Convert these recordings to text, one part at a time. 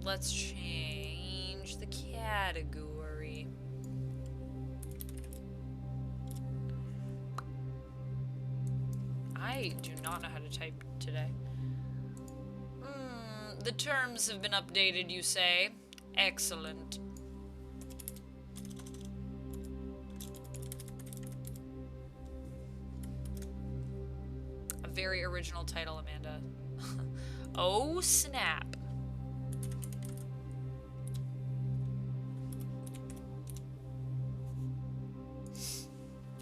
let's change the category. I do not know how to type today. The terms have been updated, you say? Excellent. A very original title, Amanda. Oh, snap.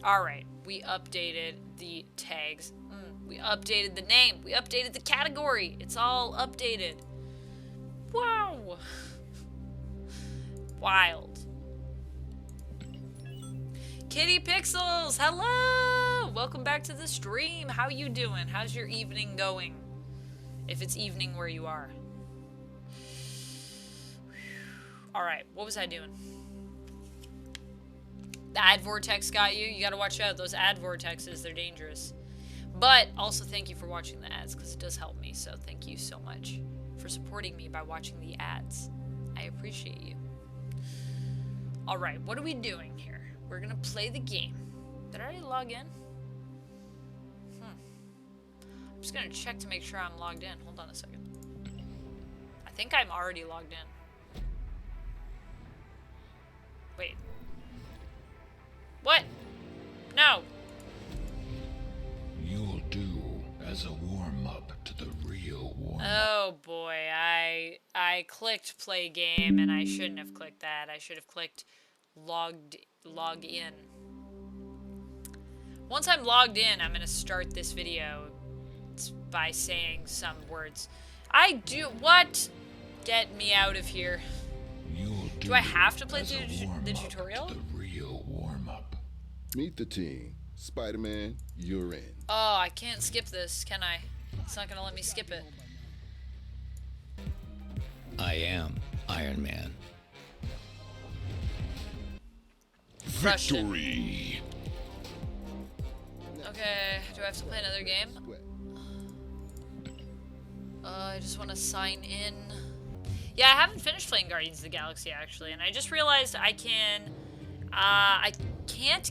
Alright, we updated the tags. We updated the name. We updated the category. It's all updated. Wow. Wild. Kitty Pixels, hello! Welcome back to the stream. How you doing? How's your evening going? If it's evening where you are. Alright, what was I doing? The ad vortex got you. You gotta watch out. Those ad vortexes, they're dangerous. But also thank you for watching the ads, because it does help me. So thank you so much for supporting me by watching the ads. I appreciate you. Alright, what are we doing here? We're gonna play the game. Did I already log in? I'm just gonna check to make sure I'm logged in. Hold on a second. I think I'm already logged in. Wait. What? No. You'll do as a warm-up to the real warm-up. Oh boy, I clicked play game and I shouldn't have clicked that. I should have clicked log in. Once I'm logged in, I'm gonna start this video by saying some words. What? Get me out of here. Do I have to play the tutorial? To the real warm-up. Meet the team. Spider-Man, you're in. Oh, I can't skip this, can I? It's not gonna let me skip it. I am Iron Man. Victory! Okay, do I have to play another game? I just want to sign in. Yeah, I haven't finished playing Guardians of the Galaxy, actually, and I just realized I can't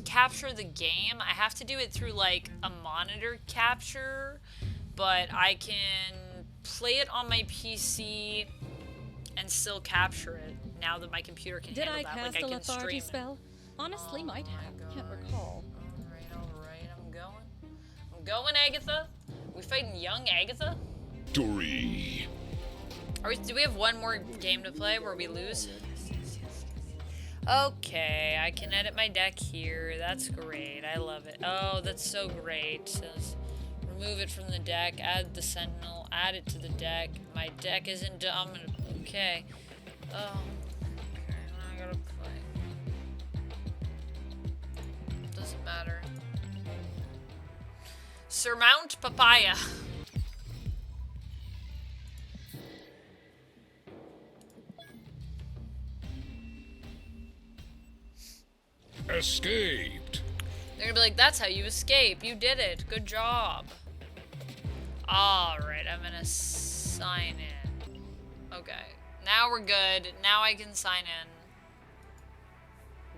capture the game. I have to do it through, like, a monitor capture, but I can play it on my PC and still capture it now that my computer can handle that. Did I cast a lethargy spell? Honestly, might have. Can't recall. Alright, I'm going, Agatha. We fighting young Agatha? Victory! Do we have one more game to play where we lose? Okay, I can edit my deck here. That's great. I love it. Oh, that's so great. Remove it from the deck, add the Sentinel, add it to the deck. My deck isn't dominant. Okay. Oh. Okay, now I gotta play. Doesn't matter. Surmount Papaya. Escaped! They're gonna be like, that's how you escape. You did it. Good job. Alright, I'm gonna sign in. Okay. Now we're good. Now I can sign in.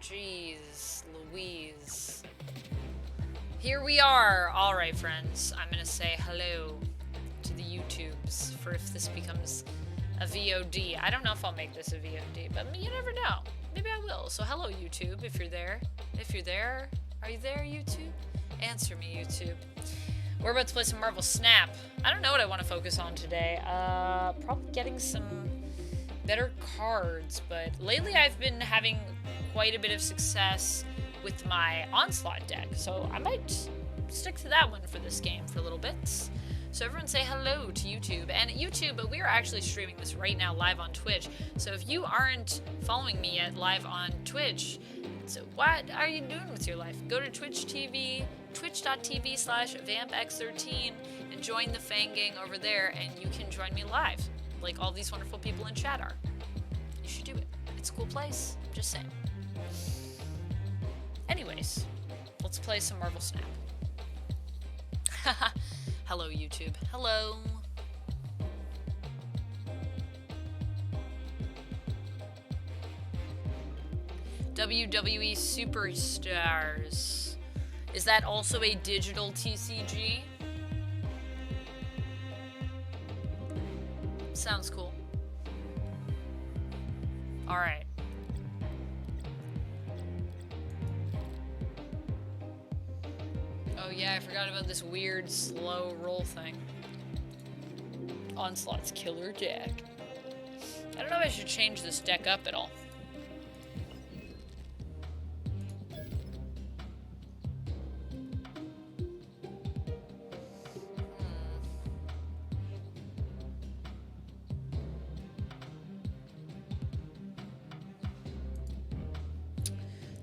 Jeez Louise. Here we are. Alright, friends. I'm gonna say hello to the YouTubes for if this becomes a VOD. I don't know if I'll make this a VOD, but you never know. Maybe I will. So hello, YouTube, if you're there. If you're there, are you there, YouTube? Answer me, YouTube. We're about to play some Marvel Snap. I don't know what I want to focus on today. Probably getting some better cards, but lately I've been having quite a bit of success with my Onslaught deck, so I might stick to that one for this game for a little bit. So everyone say hello to YouTube. And YouTube, we are actually streaming this right now live on Twitch. So if you aren't following me yet live on Twitch, so what are you doing with your life? Go to Twitch TV, twitch.tv/vampx13 and join the Fang Gang over there, and you can join me live, like all these wonderful people in chat are. You should do it. It's a cool place. Just saying. Anyways, let's play some Marvel Snap. Hello, YouTube. Hello. WWE Superstars. Is that also a digital TCG? Sounds cool. Alright. Oh yeah, I forgot about this weird slow roll thing. Onslaught's Killer Deck. I don't know if I should change this deck up at all.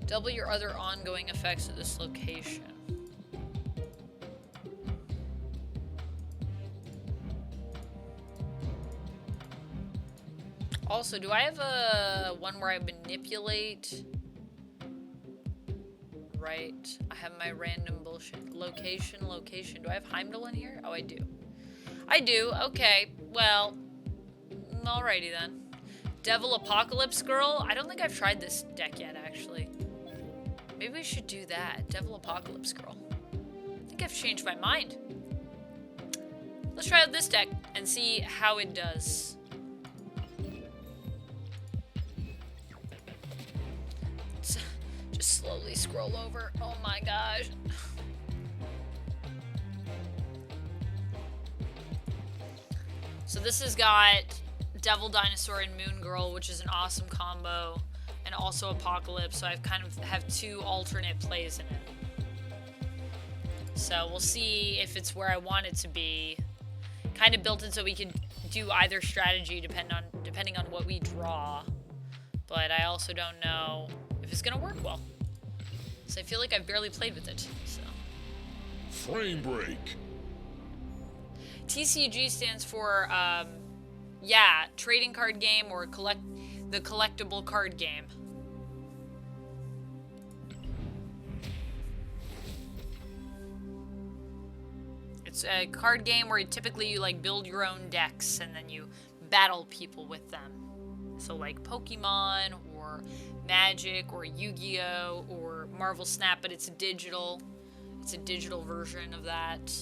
Double your other ongoing effects at this location. Also, do I have a one where I manipulate? Right. I have my random bullshit. Location. Do I have Heimdall in here? Oh, I do. I do. Okay. Well, alrighty then. Devil Apocalypse Girl? I don't think I've tried this deck yet, actually. Maybe we should do that. Devil Apocalypse Girl. I think I've changed my mind. Let's try out this deck and see how it does. Just slowly scroll over. Oh my gosh. So this has got Devil Dinosaur and Moon Girl, which is an awesome combo. And also Apocalypse, so I kind of have two alternate plays in it. So we'll see if it's where I want it to be. Kind of built in so we can do either strategy depending on what we draw. But I also don't know if it's gonna work well. So I feel like I've barely played with it. So. Frame break. TCG stands for yeah, trading card game or the collectible card game. It's a card game where typically you like build your own decks and then you battle people with them. So like Pokemon or Magic or Yu-Gi-Oh or Marvel Snap, but it's a digital version of that.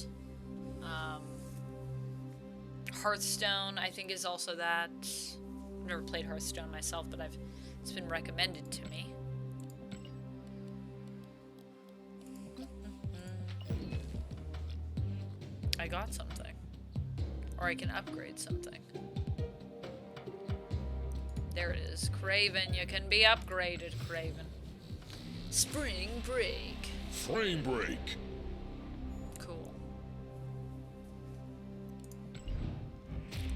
Hearthstone, I think, is also that. I've never played Hearthstone myself, but it's been recommended to me. I got something. Or I can upgrade something. There it is. Craven, you can be upgraded, Craven. Spring break. Frame break. Cool.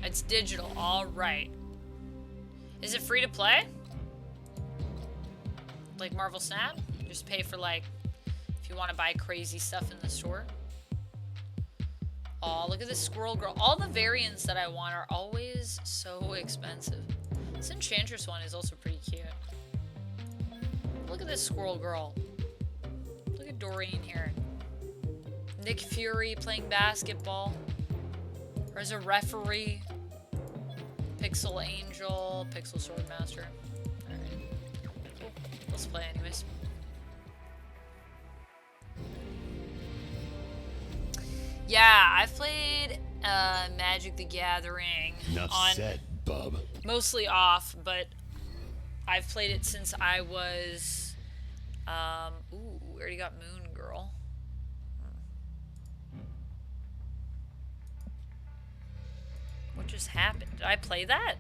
It's digital, alright. Is it free to play? Like Marvel Snap? Just pay for like, if you want to buy crazy stuff in the store. Oh, look at this Squirrel Girl. All the variants that I want are always so expensive. This Enchantress one is also pretty cute. Look at this Squirrel Girl. Look at Doreen here. Nick Fury playing basketball. Or as a referee. Pixel Angel. Pixel Swordmaster. Alright. Cool. Let's play anyways. Yeah, I've played Magic the Gathering. Enough said, bub. Mostly off, but I've played it since I was, ooh, we already got Moon Girl. What just happened? Did I play that?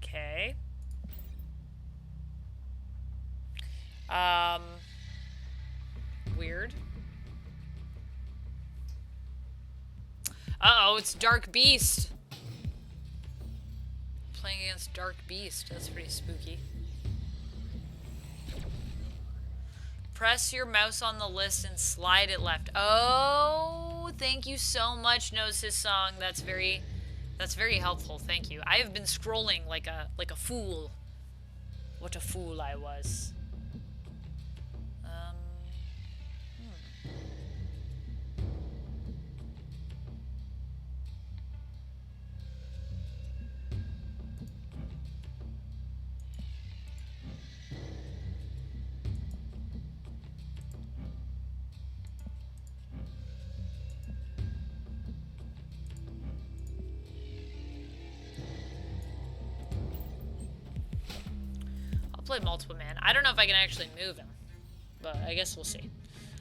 Okay. Weird. Uh-oh, it's Dark Beast. Playing against Dark Beast. That's pretty spooky. Press your mouse on the list and slide it left. Oh, thank you so much, Knows His Song. That's very helpful. Thank you. I have been scrolling like a fool. What a fool I was. play multiple man. I don't know if I can actually move him, but I guess we'll see.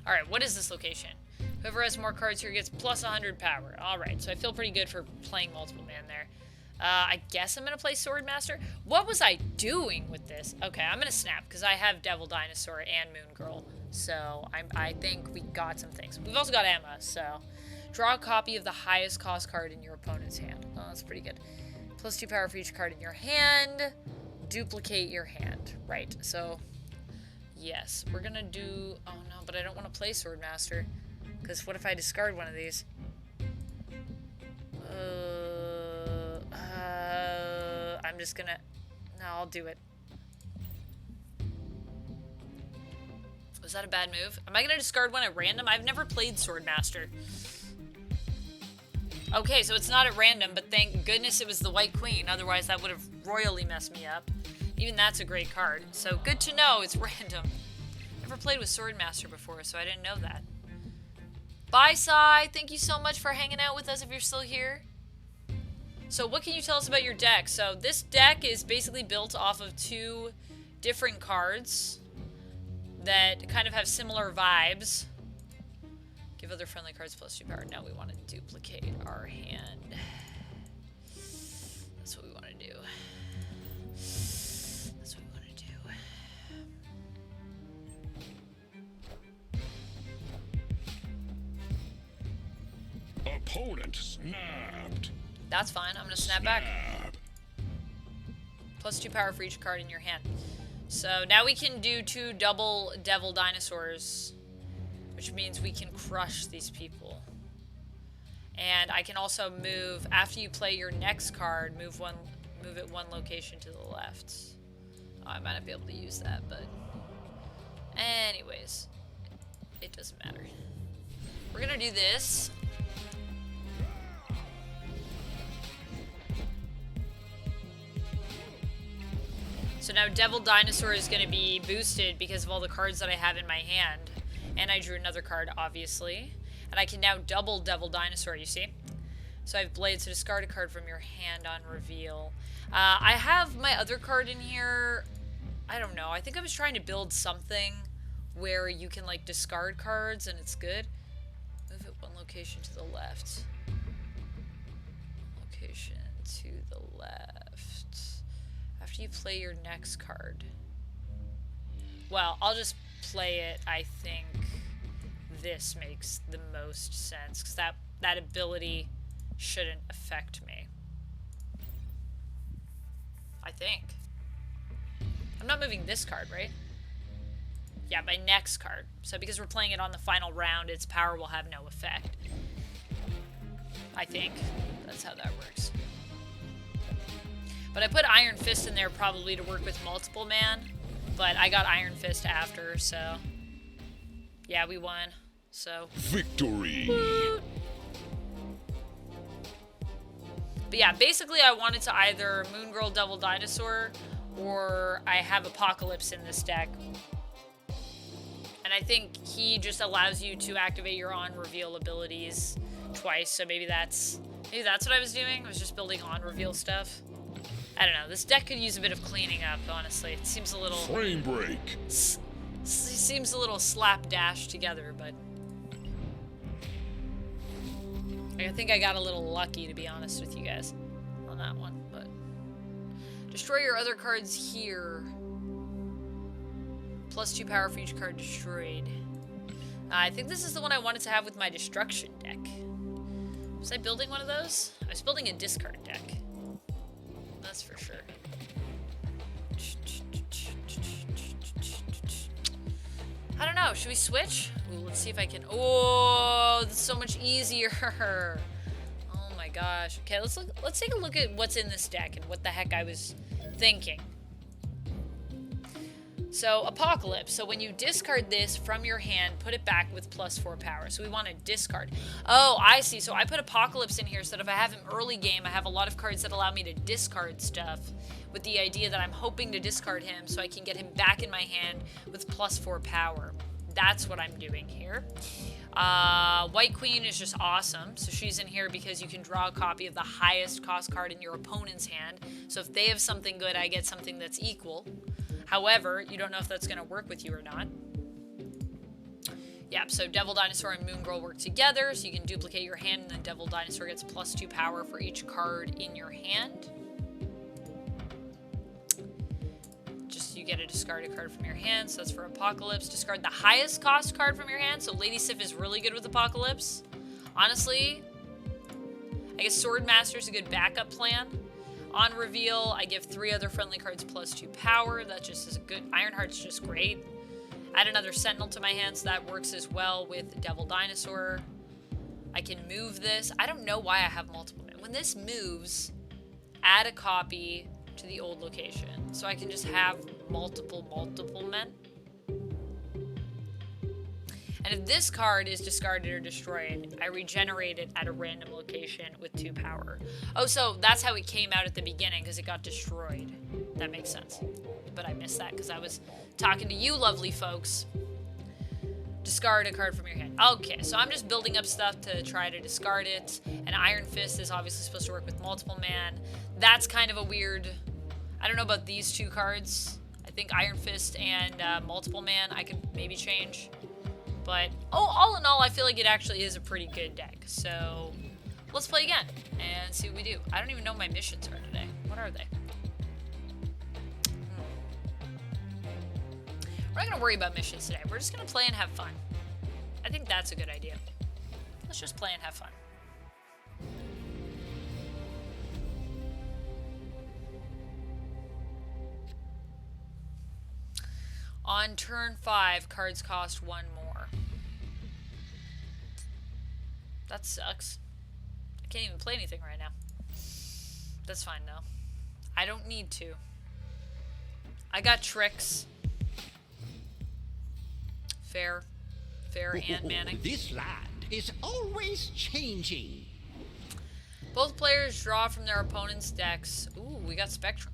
Alright, what is this location? Whoever has more cards here gets plus 100 power. Alright, so I feel pretty good for playing multiple man there. I guess I'm going to play Swordmaster. What was I doing with this? Okay, I'm going to snap, because I have Devil Dinosaur and Moon Girl. So, I think we got some things. We've also got Emma, so... Draw a copy of the highest cost card in your opponent's hand. Oh, that's pretty good. Plus 2 power for each card in your hand. Duplicate your hand. Right, so... Yes, we're going to do... Oh, no, but I don't want to play Swordmaster. Because what if I discard one of these? I'm just gonna... No, I'll do it. Was that a bad move? Am I gonna discard one at random? I've never played Swordmaster. Okay, so it's not at random, but thank goodness it was the White Queen. Otherwise, that would have royally messed me up. Even that's a great card. So, good to know it's random. Never played with Swordmaster before, so I didn't know that. Bye, Sai. Thank you so much for hanging out with us if you're still here. So what can you tell us about your deck? So this deck is basically built off of 2 different cards that kind of have similar vibes. Give other friendly cards plus 2 power. Now we want to duplicate our hand. That's what we want to do. That's what we want to do. Opponent snapped. That's fine. I'm going to snap back. Plus 2 power for each card in your hand. So now we can do 2 double Devil Dinosaurs, which means we can crush these people. And I can also move, after you play your next card, move it 1 location to the left. Oh, I might not be able to use that, but... Anyways, it doesn't matter. We're going to do this. So now Devil Dinosaur is going to be boosted because of all the cards that I have in my hand. And I drew another card, obviously. And I can now double Devil Dinosaur, you see? So I have Blades, so discard a card from your hand on reveal. I have my other card in here. I don't know. I think I was trying to build something where you can, like, discard cards and it's good. Move it 1 location to the left. Location to the left. After you play your next card. Well, I'll just play it. I think this makes the most sense, because that ability shouldn't affect me. I think. I'm not moving this card, right? Yeah, my next card. So because we're playing it on the final round, its power will have no effect. I think. That's how that works. But I put Iron Fist in there probably to work with multiple man. But I got Iron Fist after, so... Yeah, we won. So... Victory! Woot. But yeah, basically I wanted to either Moon Girl Devil Dinosaur, or I have Apocalypse in this deck. And I think he just allows you to activate your on-reveal abilities twice, so maybe that's what I was doing. I was just building on-reveal stuff. I don't know. This deck could use a bit of cleaning up, honestly. It seems a little... Frame break. Seems a little slapdash together, but... I think I got a little lucky, to be honest with you guys, on that one, but... Destroy your other cards here. Plus 2 power for each card destroyed. I think this is the one I wanted to have with my destruction deck. Was I building one of those? I was building a discard deck. That's for sure. I don't know. Should we switch? Ooh, let's see if I can. Oh, that's so much easier. Oh my gosh. Okay, let's take a look at what's in this deck and what the heck I was thinking. So, Apocalypse. So when you discard this from your hand, put it back with plus 4 power. So we want to discard. Oh, I see. So I put Apocalypse in here so that if I have him early game, I have a lot of cards that allow me to discard stuff, with the idea that I'm hoping to discard him so I can get him back in my hand with plus 4 power. That's what I'm doing here. White Queen is just awesome. So she's in here because you can draw a copy of the highest cost card in your opponent's hand. So if they have something good, I get something that's equal. However, you don't know if that's going to work with you or not. Yeah, so Devil Dinosaur and Moon Girl work together, so you can duplicate your hand, and then Devil Dinosaur gets +2 power for each card in your hand. Just, you get to discard a card from your hand, so that's for Apocalypse. Discard the highest cost card from your hand, so Lady Sif is really good with Apocalypse. Honestly, I guess Swordmaster is a good backup plan. On reveal, I give 3 other friendly cards +2 power. That just is a good... Ironheart's just great. Add another Sentinel to my hand, so that works as well with Devil Dinosaur. I can move this. I don't know why I have multiple men. When this moves, add a copy to the old location. So I can just have multiple men. And if this card is discarded or destroyed, I regenerate it at a random location with 2 power. Oh, so that's how it came out at the beginning, because it got destroyed. That makes sense. But I missed that because I was talking to you lovely folks. Discard a card from your hand. Okay, so I'm just building up stuff to try to discard it. And Iron Fist is obviously supposed to work with multiple man. That's kind of a weird... I don't know about these 2 cards. I think Iron Fist and multiple man I could maybe change. But, all in all, I feel like it actually is a pretty good deck. So, let's play again and see what we do. I don't even know what my missions are today. What are they? We're not going to worry about missions today. We're just going to play and have fun. I think that's a good idea. Let's just play and have fun. On turn 5, cards cost 1 more. That sucks. I can't even play anything right now. That's fine, though. I don't need to. I got tricks. Fair and Manning. This land is always changing. Both players draw from their opponent's decks. Ooh, we got Spectrum.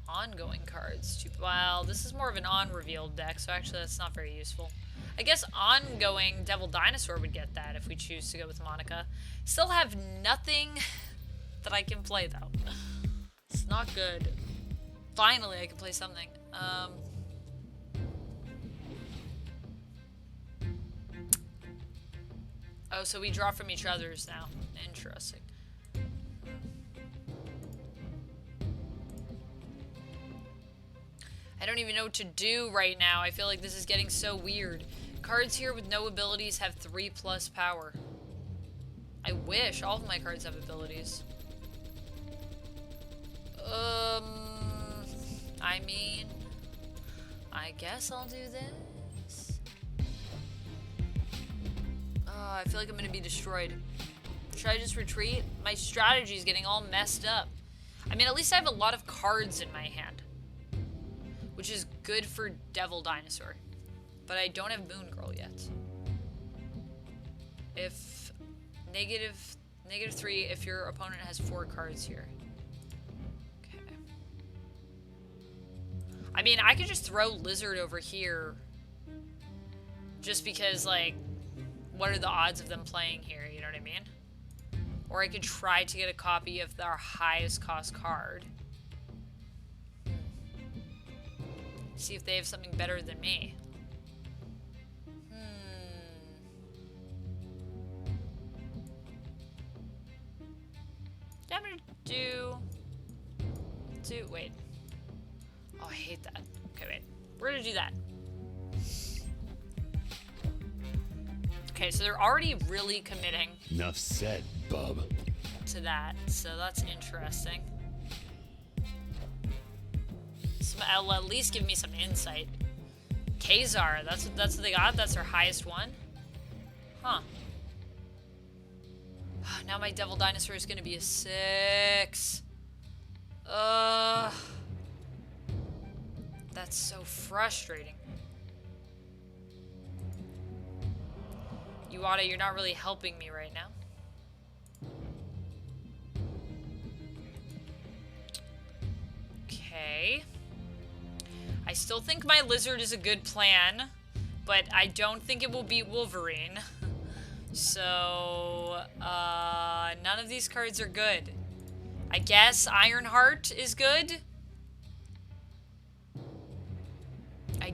Ongoing cards. Well, this is more of an on-revealed deck, so actually that's not very useful. I guess ongoing Devil Dinosaur would get that if we choose to go with Monica. Still have nothing that I can play, though. It's not good. Finally, I can play something. Oh, so we draw from each other's now. Interesting. I don't even know what to do right now. I feel like this is getting so weird. Cards here with no abilities have 3+ power. I wish all of my cards have abilities. I mean, I guess I'll do this. I feel like I'm gonna be destroyed. Should I just retreat? My strategy is getting all messed up. I mean, at least I have a lot of cards in my hand, which is good for Devil Dinosaur. But I don't have Moon Girl yet. If -3 if your opponent has 4 cards here. Okay. I mean, I could just throw Lizard over here. Just because, like, what are the odds of them playing here? You know what I mean? Or I could try to get a copy of their highest cost card. See if they have something better than me. I'm gonna do... Wait. Oh, I hate that. Okay, wait. We're gonna do that. Okay, so they're already really committing. Enough said, bub. To that, so that's interesting. It'll at least give me some insight. Kazar, that's what they got. That's their highest one. Huh. Now my Devil Dinosaur is gonna be a 6. That's so frustrating. Iwata, you're not really helping me right now. Okay. I still think my Lizard is a good plan, but I don't think it will beat Wolverine. So, none of these cards are good. I guess Ironheart is good.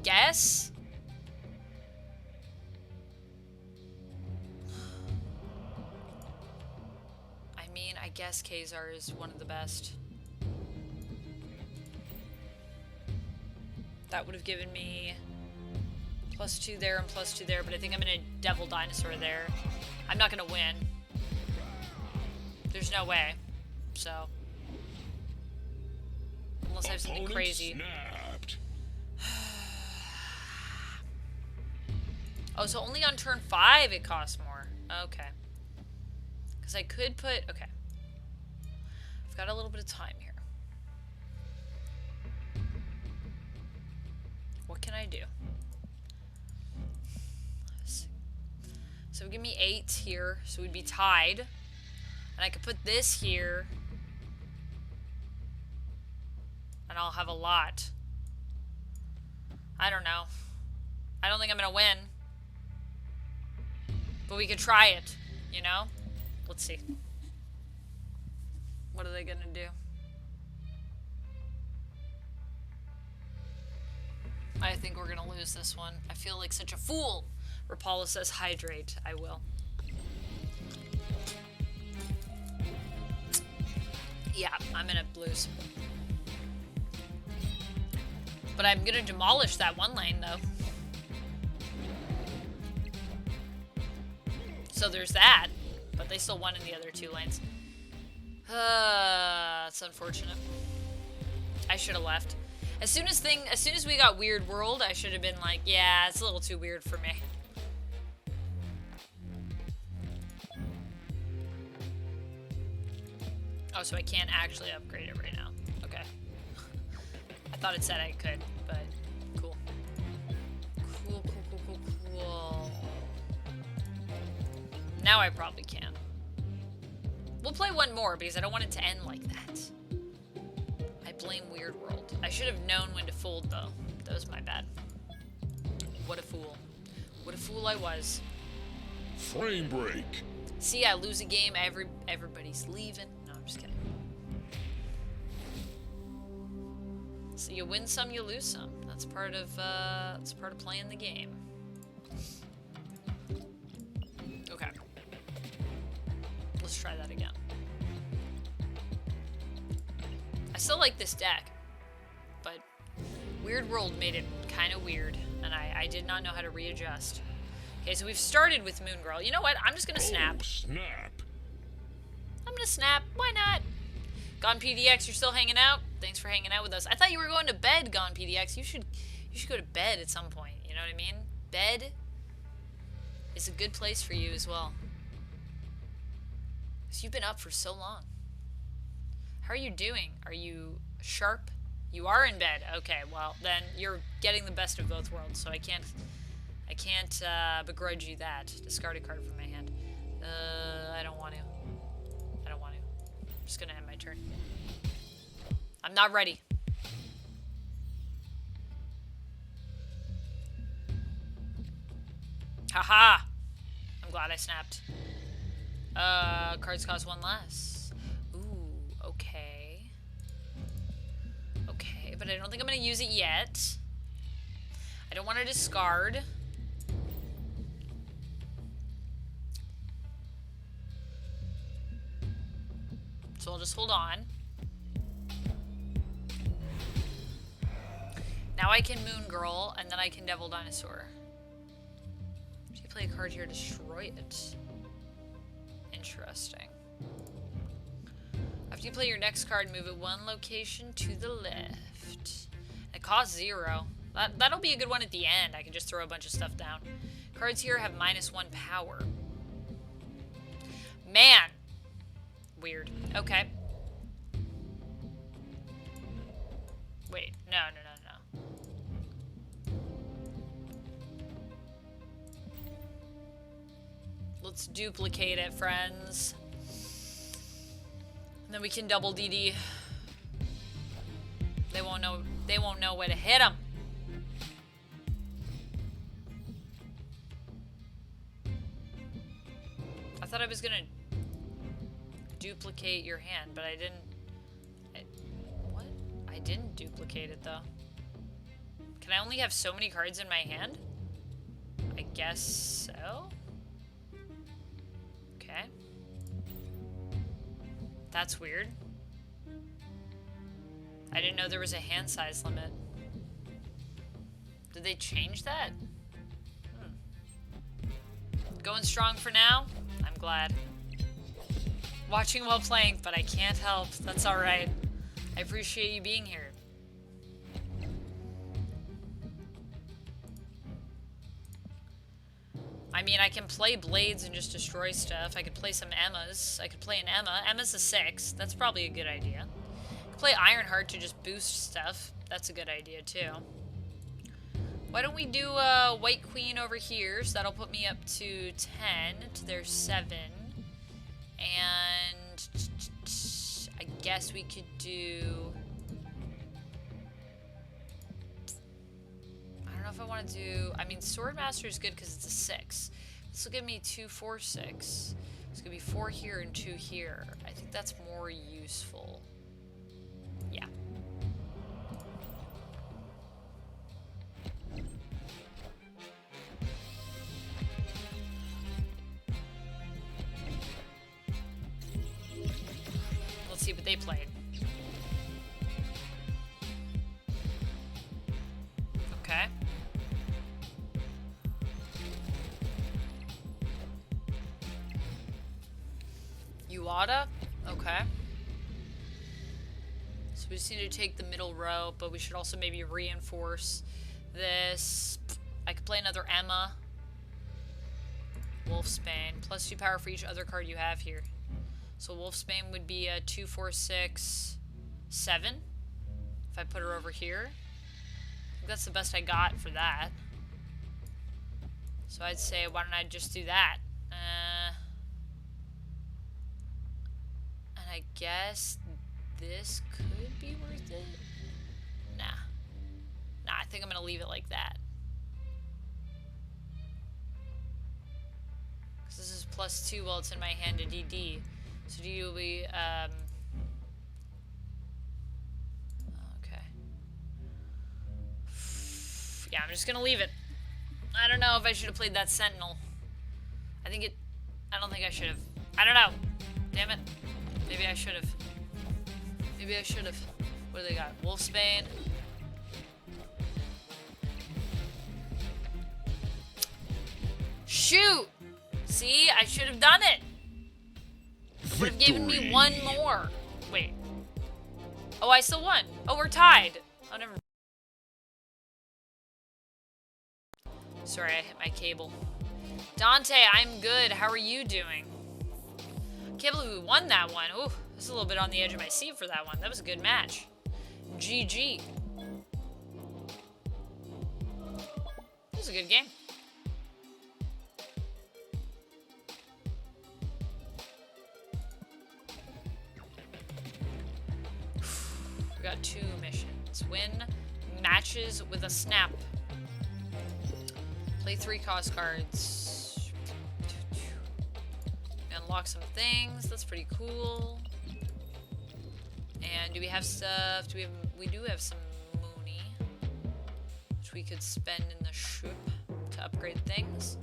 guess? I mean, I guess Kazar is one of the best. That would have given me +2 there and +2 there, but I think I'm gonna Devil Dinosaur there. I'm not gonna win. There's no way. So. Unless I have something crazy. Snapped. Oh, so only on turn 5 it costs more. Okay. Because I could put... Okay. I've got a little bit of time here. What can I do? So give me 8 here, so we'd be tied. And I could put this here. And I'll have a lot. I don't know. I don't think I'm going to win. But we could try it, you know? Let's see. What are they going to do? I think we're going to lose this one. I feel like such a fool. Rapala says hydrate. I will. Yeah, I'm going to lose. But I'm going to demolish that one lane, though. So there's that. But they still won in the other 2 lanes. It's unfortunate. I should have left. As soon as we got Weird World, I should have been like, yeah, it's a little too weird for me. Oh, so I can't actually upgrade it right now. Okay. I thought it said I could, but cool. Cool. Now I probably can. We'll play one more because I don't want it to end like that. I blame Weird World. I should have known when to fold, though. That was my bad. What a fool. What a fool I was. Frame break. See, I lose a game, everybody's leaving. No, I'm just kidding. So you win some, you lose some. That's part of playing the game. Okay. Let's try that again. I still like this deck, but Weird World made it kind of weird, and I did not know how to readjust. Okay, so we've started with Moon Girl. You know what? I'm just gonna snap. Oh, snap. I'm gonna snap. Why not? Gone PDX, you're still hanging out? Thanks for hanging out with us. I thought you were going to bed, Gone PDX. You should go to bed at some point. You know what I mean? Bed is a good place for you as well. Because you've been up for so long. How are you doing? Are you sharp? You are in bed. Okay, well, then you're getting the best of both worlds, so I can't begrudge you that. Discard a card from my hand. I don't want to. I'm just gonna end my turn. I'm not ready. Haha! I'm glad I snapped. Cards cost 1 less. Ooh, okay. Okay, but I don't think I'm gonna use it yet. I don't want to discard. So I'll just hold on. Now I can Moon Girl, and then I can Devil Dinosaur. If you play a card here, destroy it. Interesting. After you play your next card, move it 1 location to the left. It costs 0. That'll be a good one at the end. I can just throw a bunch of stuff down. Cards here have -1 power. Man! Weird. Okay. Wait. No. Let's duplicate it, friends. And then we can double DD. They won't know where to hit them. I thought I was gonna duplicate your hand, but I didn't. What? I didn't duplicate it though. Can I only have so many cards in my hand? I guess so. Okay. That's weird. I didn't know there was a hand size limit. Did they change that? Going strong for now? I'm glad. Watching while playing, but I can't help. That's alright. I appreciate you being here. I mean, I can play Blades and just destroy stuff. I could play some Emmas. I could play an Emma. Emma's a 6. That's probably a good idea. I could play Ironheart to just boost stuff. That's a good idea, too. Why don't we do White Queen over here? So that'll put me up to 10 to their 7. And I guess we could do... I don't know if I want to do... I mean, Swordmaster is good because it's a 6. This will give me 2, 4, 6. It's going to be 4 here and 2 here. I think that's more useful. Yeah. Let's see what they played. Okay. Uada? Okay. So we just need to take the middle row, but we should also maybe reinforce this. I could play another Emma. Wolfsbane. Plus 2 power for each other card you have here. So Wolfsbane would be a 2, 4, 6, 7. If I put her over here. I think that's the best I got for that. So I'd say, why don't I just do that? And I guess this could be worth it. Nah. Nah, I think I'm going to leave it like that. Because this is plus 2 while it's in my hand to DD. So do you be, okay. Yeah, I'm just gonna leave it. I don't know if I should have played that Sentinel. I don't think I should have. I don't know. Damn it. Maybe I should have. Maybe I should have. What do they got? Wolfsbane. Shoot! See, I should have done it. Would have given me 1 more. Wait. Oh, I still won. Oh, we're tied. Oh, never. Sorry, I hit my cable. Dante, I'm good. How are you doing? Can't believe we won that one. Ooh, this is a little bit on the edge of my seat for that one. That was a good match. GG. This was a good game. We got 2 missions. Win matches with a snap. Play 3 cost cards. Unlock some things. That's pretty cool. And do we have stuff? We do have some Mooney, which we could spend in the ship to upgrade things.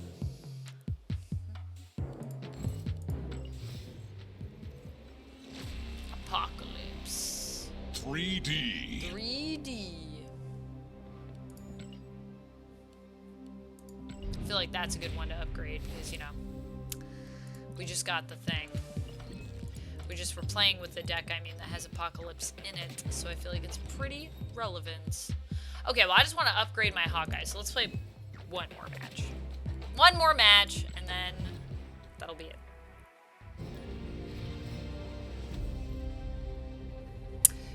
Apocalypse. 3D. 3D. I feel like that's a good one to upgrade because, you know, we just got the thing. We just were playing with the deck, I mean, that has Apocalypse in it, so I feel like it's pretty relevant. Okay, well, I just want to upgrade my Hawkeye, so let's play 1 more match. 1 more match, and then that'll be it.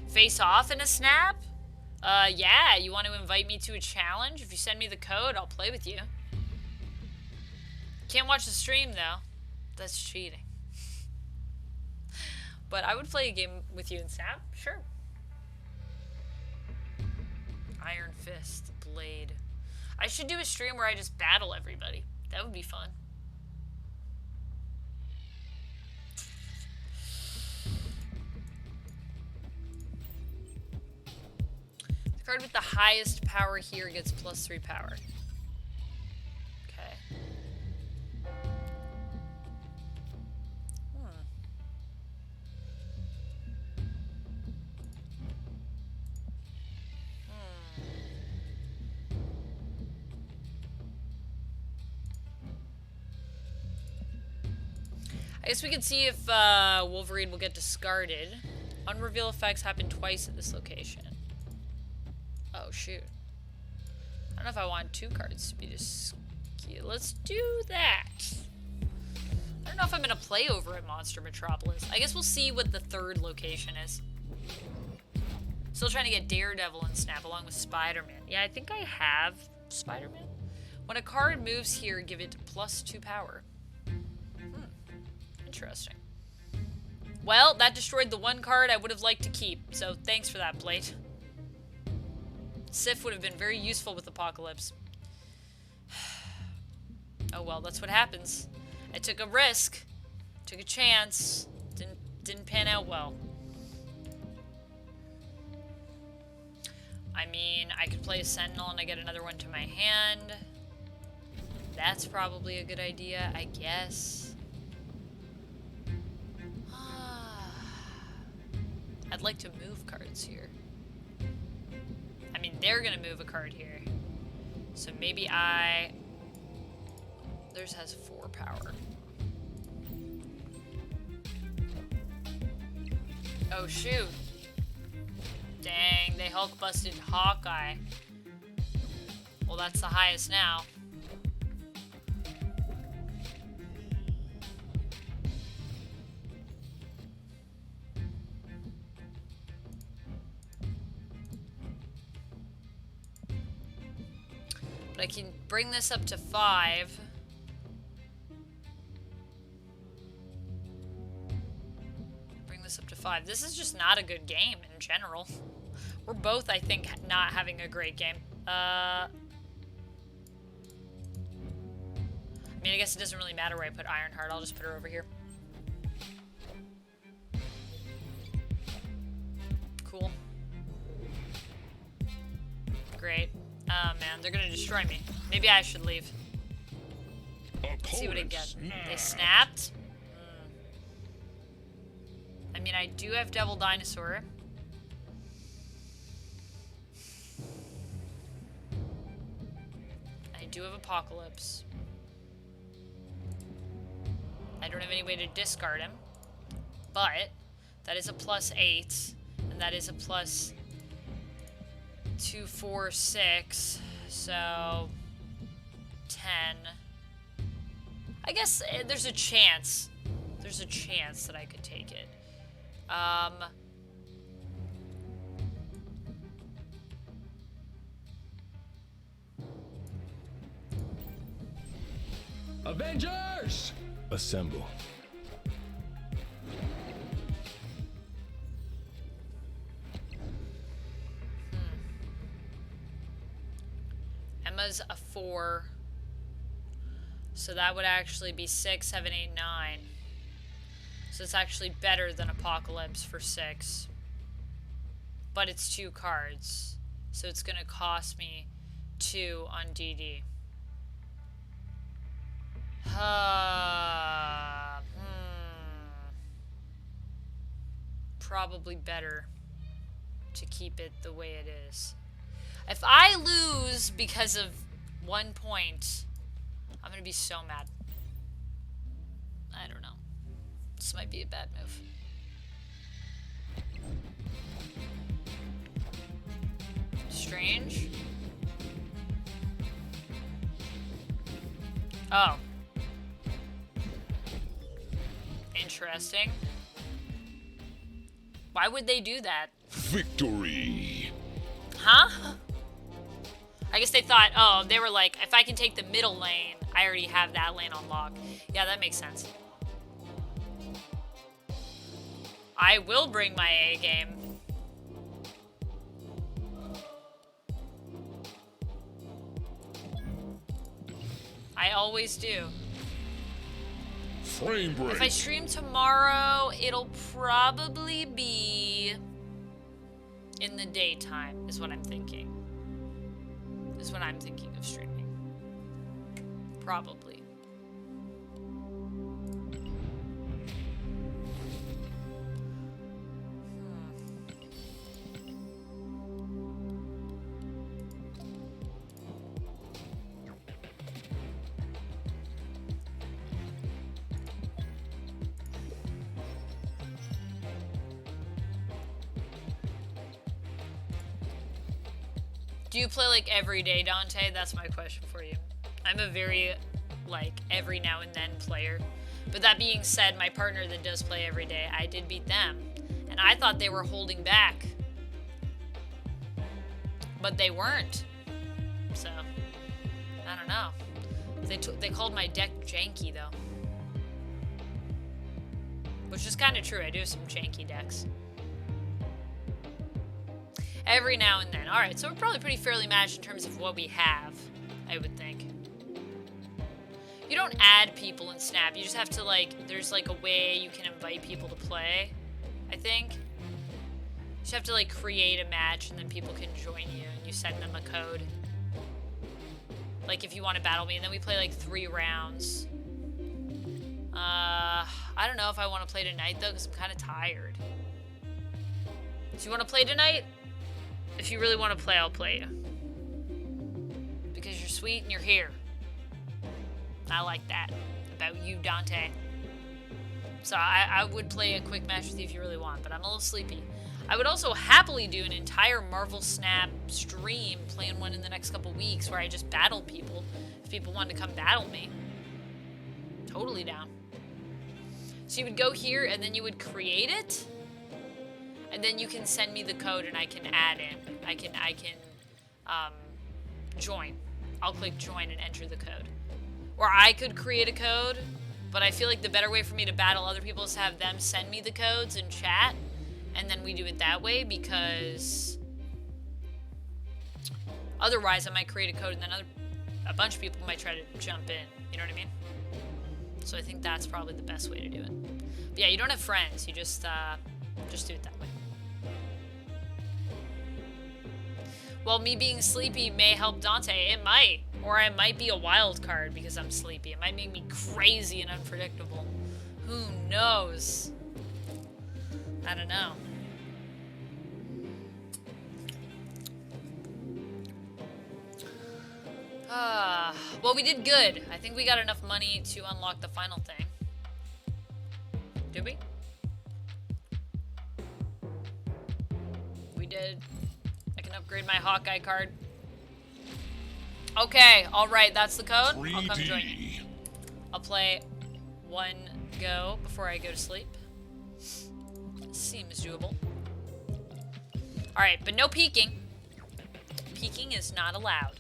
Face off in a snap? Yeah, you want to invite me to a challenge? If you send me the code, I'll play with you. Can't watch the stream, though. That's cheating. But I would play a game with you in Snap, sure. Iron Fist, Blade. I should do a stream where I just battle everybody. That would be fun. The Card with the highest power here gets +3 power. Okay. I guess we can see if Wolverine will get discarded. Unreveal effects happen twice at this location. Oh, shoot. I don't know if I want 2 cards to be discarded. Let's do that. I don't know if I'm going to play over at Monster Metropolis. I guess we'll see what the 3rd location is. Still trying to get Daredevil and Snap along with Spider-Man. Yeah, I think I have Spider-Man. When a card moves here, give it +2 power. Interesting. Well, that destroyed the 1 card I would have liked to keep, so thanks for that, Blade. Sif would have been very useful with Apocalypse. Oh well, that's what happens. I took a risk, took a chance, didn't pan out well. I mean, I could play a Sentinel and I get another one to my hand. That's probably a good idea, I guess. I'd like to move cards here. I mean, they're gonna move a card here. So maybe theirs has 4 power. Oh shoot. Dang, they Hulk busted Hawkeye. Well, that's the highest now. But I can bring this up to 5. Bring this up to 5. This is just not a good game in general. We're both, I think, not having a great game. I mean, I guess it doesn't really matter where I put Ironheart. I'll just put her over here. Cool. Great. Oh man, they're gonna destroy me. Maybe I should leave. Let's see what I get. They snapped? I mean, I do have Devil Dinosaur. I do have Apocalypse. I don't have any way to discard him. But that is a +8. And that is a +2, 4, 6, so 10. I guess there's a chance. There's a chance that I could take it. Avengers! Assemble. Emma's a 4. So that would actually be 6, 7, 8, 9. So it's actually better than Apocalypse for 6. But it's 2 cards. So it's going to cost me 2 on DD. Probably better to keep it the way it is. If I lose because of 1 point, I'm gonna be so mad. I don't know. This might be a bad move. Strange. Oh. Interesting. Why would they do that? Victory! Huh? I guess they thought, oh, they were like, if I can take the middle lane, I already have that lane on lock. Yeah, that makes sense. I will bring my A game. I always do. Frame break! If I stream tomorrow, it'll probably be In the daytime is what I'm thinking. Is what I'm thinking of streaming. Probably. Do you play like every day, Dante? That's my question for you. I'm a very like every now and then player. But that being said, my partner that does play every day, I did beat them. And I thought they were holding back. But they weren't. So, I don't know. They called my deck janky though. Which is kind of true. I do have some janky decks. Every now and then. Alright, so we're probably pretty fairly matched in terms of what we have, I would think. You don't add people in Snap. You just have to, like, there's, like, a way you can invite people to play, I think. You just have to, like, create a match, and then people can join you, and you send them a code. Like, if you want to battle me, and then we play, like, 3 rounds. I don't know if I want to play tonight, though, because I'm kind of tired. So you want to play tonight? If you really want to play, I'll play you. Because you're sweet and you're here. I like that about you, Dante. So I would play a quick match with you if you really want, but I'm a little sleepy. I would also happily do an entire Marvel Snap stream, playing one in the next couple weeks, where I just battle people. If people want to come battle me. Totally down. So you would go here, and then you would create it. And then you can send me the code and I can add in. I can join. I'll click join and enter the code. Or I could create a code, but I feel like the better way for me to battle other people is to have them send me the codes in chat, and then we do it that way, because otherwise I might create a code and then a bunch of people might try to jump in. You know what I mean? So I think that's probably the best way to do it. But yeah, you don't have friends. You just do it that way. Well, me being sleepy may help Dante. It might. Or I might be a wild card because I'm sleepy. It might make me crazy and unpredictable. Who knows? I don't know. Well, we did good. I think we got enough money to unlock the final thing. Did we? We did. I can upgrade my Hawkeye card. Okay, alright, that's the code. 3D. I'll come join you. I'll play one go before I go to sleep. Seems doable. Alright, but no peeking. Peeking is not allowed.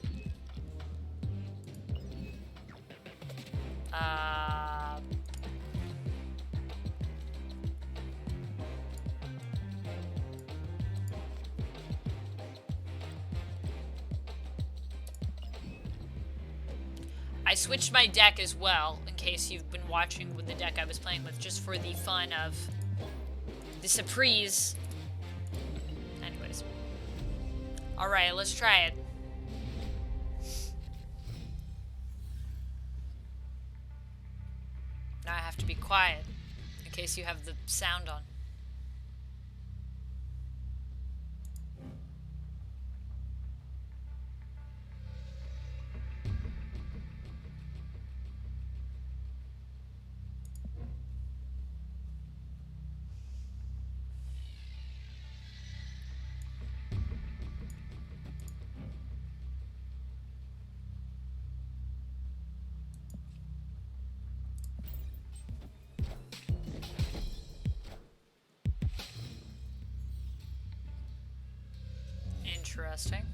I switched my deck as well, in case you've been watching with the deck I was playing with, just for the fun of the surprise. Anyways. Alright, let's try it. Now I have to be quiet, in case you have the sound on. Interesting.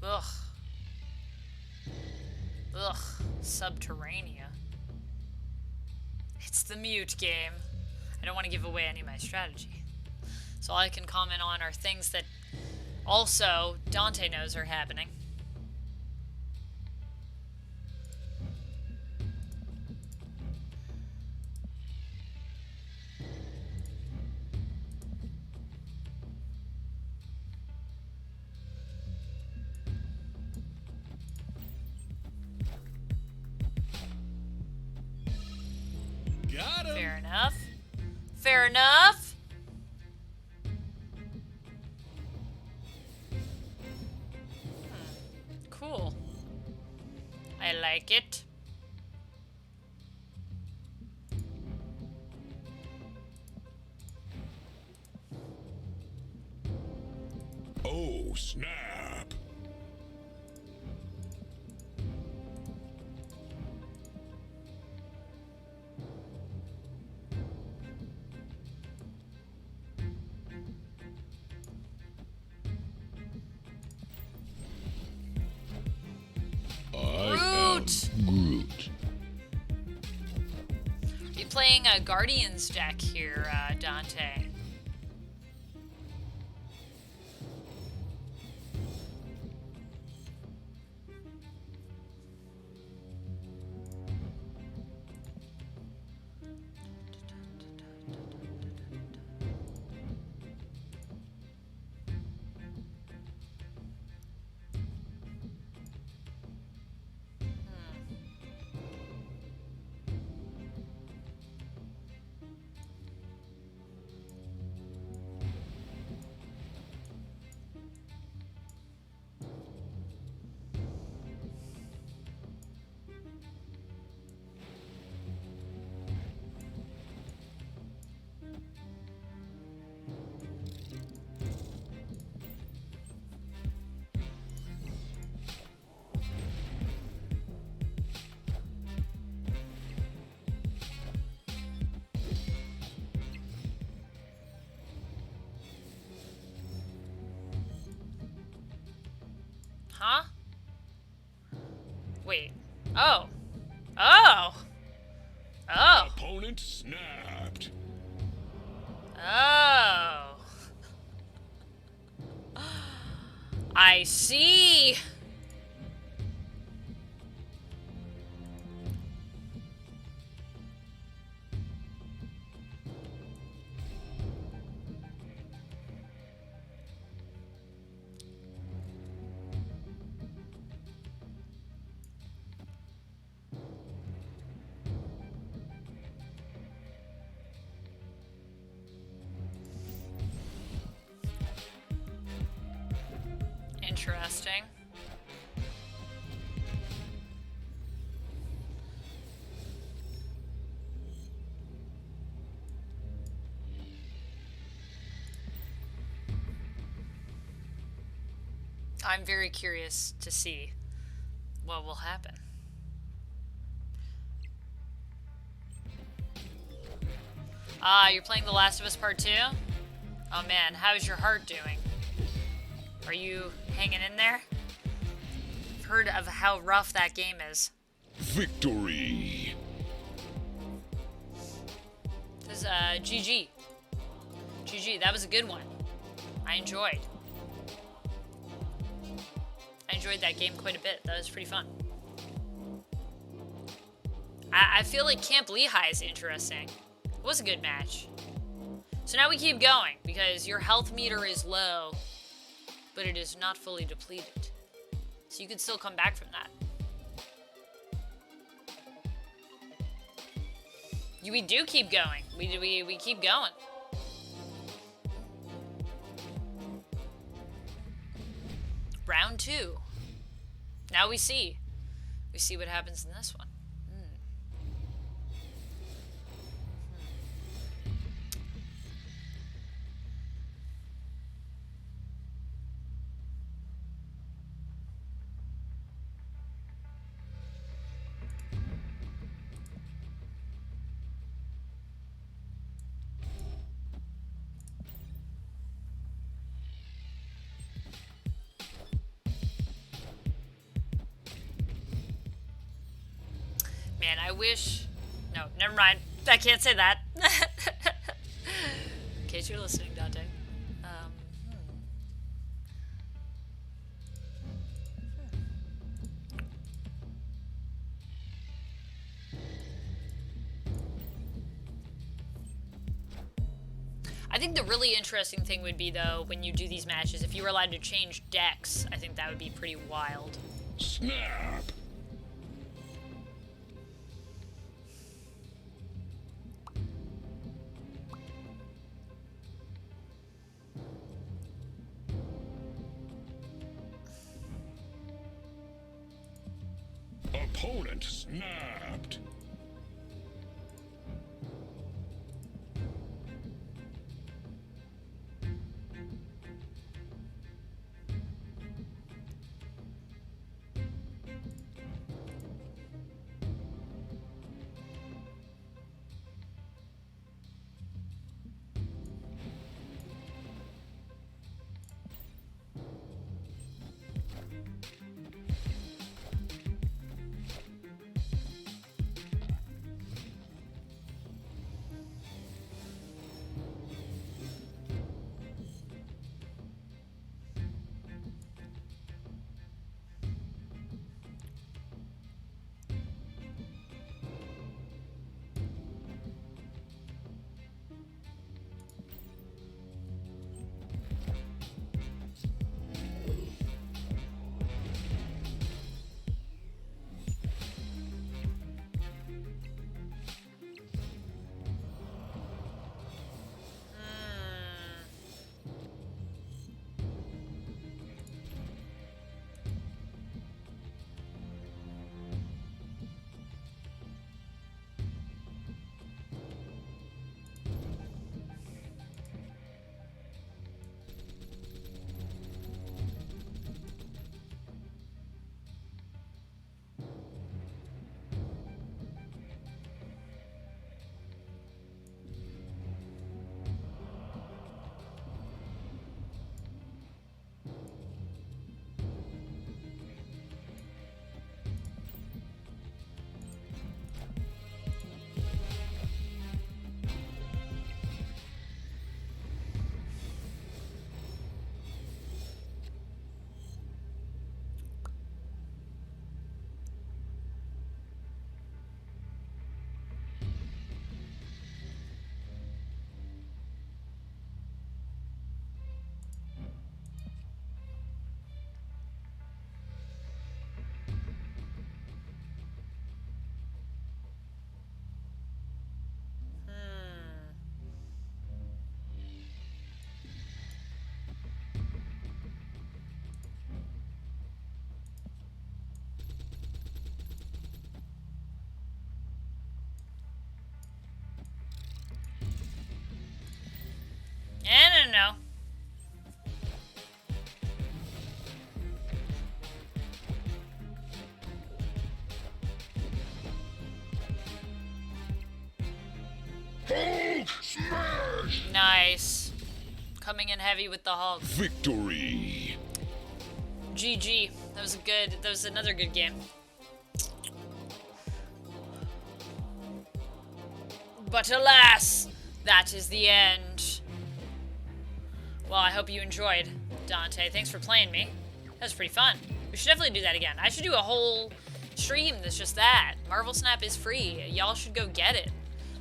Ugh. Ugh. Subterranea. It's the mute game. I don't want to give away any of my strategy. So all I can comment on are things that also Dante knows are happening. Fair enough. Fair enough. Cool. I like it. Oh, snap. Groot! Groot. You're playing a Guardians deck here, Dante. Huh? Wait. Oh. Oh! Oh! Opponent snapped. Oh. I see. Interesting. I'm very curious to see what will happen. Ah, you're playing The Last of Us Part 2? Oh man, how's your heart doing? Are you hanging in there? I've heard of how rough that game is. Victory. This is GG. GG, that was a good one. I enjoyed that game quite a bit. That was pretty fun. I feel like Camp Lehigh is interesting. It was a good match. So now we keep going, because your health meter is low, but it is not fully depleted. So you could still come back from that. We do keep going. We keep going. Round 2. Now we see. We see what happens in this one. Man, I wish... No, never mind. I can't say that. In case you're listening, Dante. I think the really interesting thing would be, though, when you do these matches, if you were allowed to change decks, I think that would be pretty wild. opponent snapped. I don't know. Hulk smash! Nice. Coming in heavy with the Hulk. Victory! GG. That was another good game. But alas, that is the end. Well, I hope you enjoyed, Dante. Thanks for playing me. That was pretty fun. We should definitely do that again. I should do a whole stream that's just that. Marvel Snap is free. Y'all should go get it.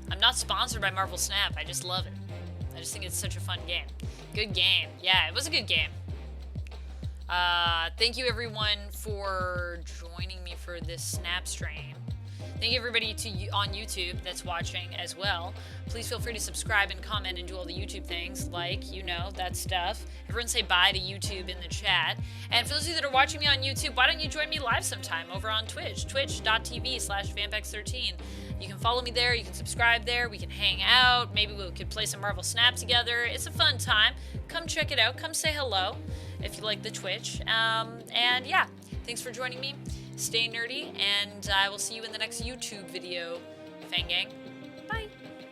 I'm not sponsored by Marvel Snap. I just love it. I just think it's such a fun game. Good game. Yeah, it was a good game. Thank you everyone for joining me for this Snap stream. Thank you everybody on YouTube that's watching as well. Please feel free to subscribe and comment and do all the YouTube things, like, you know, that stuff. Everyone say bye to YouTube in the chat. And for those of you that are watching me on YouTube, why don't you join me live sometime over on Twitch, twitch.tv/vampex13. You can follow me there, you can subscribe there, we can hang out, maybe we could play some Marvel Snap together. It's a fun time. Come check it out, come say hello if you like the Twitch. And yeah, thanks for joining me. Stay nerdy, and I will see you in the next YouTube video, Fang Gang.